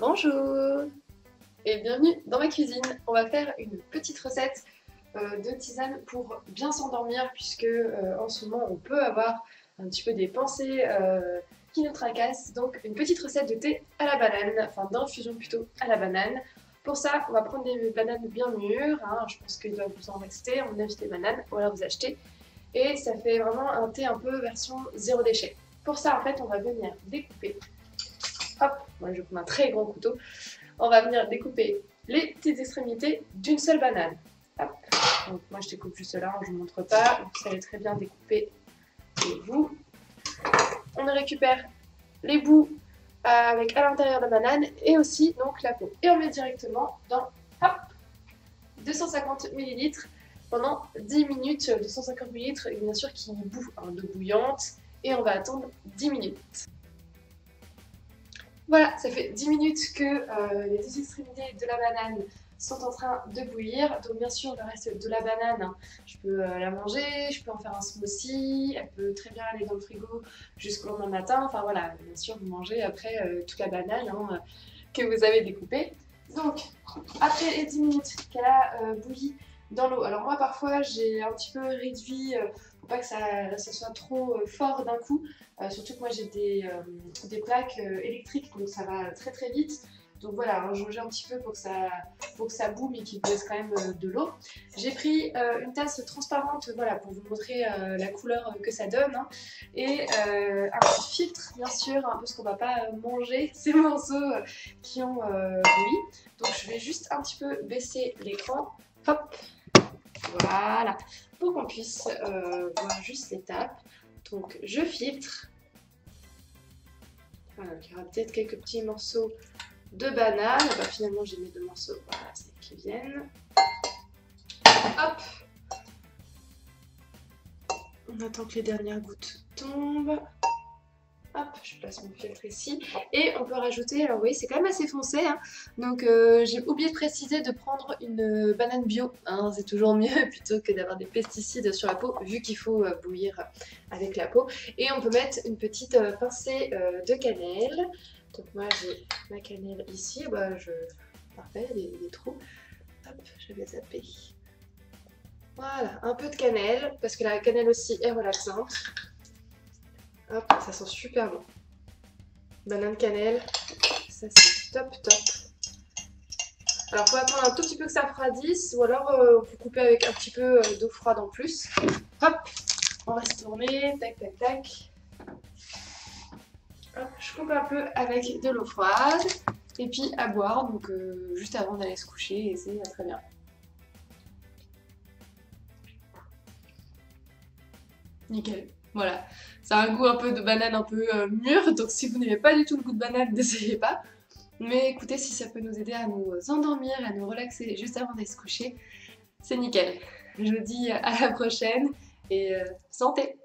Bonjour et bienvenue dans ma cuisine. On va faire une petite recette de tisane pour bien s'endormir puisque en ce moment on peut avoir un petit peu des pensées qui nous tracassent. Donc une petite recette de thé à la banane, enfin d'infusion plutôt à la banane. Pour ça on va prendre des bananes bien mûres, hein. Je pense qu'il doit vous en rester, on invite les bananes, voilà vous achetez. Et ça fait vraiment un thé un peu version zéro déchet. Pour ça en fait on va venir découper. Hop, moi je vais prendre un très grand couteau. On va venir découper les petites extrémités d'une seule banane. Hop. Donc moi je découpe juste là, je ne vous montre pas. Vous savez très bien découper les bouts. On récupère les bouts avec à l'intérieur de la banane et aussi donc la peau. Et on met directement dans 250 ml pendant 10 minutes. 250 ml bien sûr qui bout d'eau bouillante et on va attendre 10 minutes. Voilà, ça fait 10 minutes que les deux extrémités de la banane sont en train de bouillir. Donc bien sûr, le reste de la banane, hein, je peux la manger, je peux en faire un smoothie, elle peut très bien aller dans le frigo jusqu'au lendemain matin. Enfin voilà, bien sûr, vous mangez après toute la banane que vous avez découpée. Donc, après les 10 minutes qu'elle a bouilli dans l'eau, alors moi parfois j'ai un petit peu réduit pour pas que ça soit trop fort d'un coup. Surtout que moi j'ai des plaques électriques donc ça va très très vite. Donc voilà, hein, jauger un petit peu pour que ça boue mais qu'il laisse quand même de l'eau. J'ai pris une tasse transparente voilà, pour vous montrer la couleur que ça donne. Hein, et un petit filtre bien sûr, hein, parce qu'on va pas manger ces morceaux qui ont bouilli. Donc je vais juste un petit peu baisser l'écran. Hop, voilà, pour qu'on puisse voir juste l'étape. Donc je filtre. Voilà, il y aura peut-être quelques petits morceaux de banane. Bah, finalement j'ai mis deux morceaux, voilà, c'est qui viennent. Hop. On attend que les dernières gouttes tombent. Hop, je place mon filtre ici. Et on peut rajouter, alors oui, c'est quand même assez foncé. Hein. Donc j'ai oublié de préciser de prendre une banane bio. Hein, c'est toujours mieux plutôt que d'avoir des pesticides sur la peau, vu qu'il faut bouillir avec la peau. Et on peut mettre une petite pincée de cannelle. Donc moi j'ai ma cannelle ici. Bah, parfait, des trous. Hop, je vais zapper. Voilà, un peu de cannelle, parce que la cannelle aussi est relaxante. Hop, ça sent super bon. Banane cannelle, ça c'est top top. Alors faut attendre un tout petit peu que ça refroidisse ou alors on peut couper avec un petit peu d'eau froide en plus. Hop, on va se tourner, tac tac tac. Hop, je coupe un peu avec de l'eau froide et puis à boire, donc juste avant d'aller se coucher et c'est très bien. Nickel. Voilà, ça a un goût un peu de banane un peu mûr, donc si vous n'aimez pas du tout le goût de banane, n'essayez pas. Mais écoutez, si ça peut nous aider à nous endormir, à nous relaxer juste avant d'aller se coucher, c'est nickel. Je vous dis à la prochaine et santé!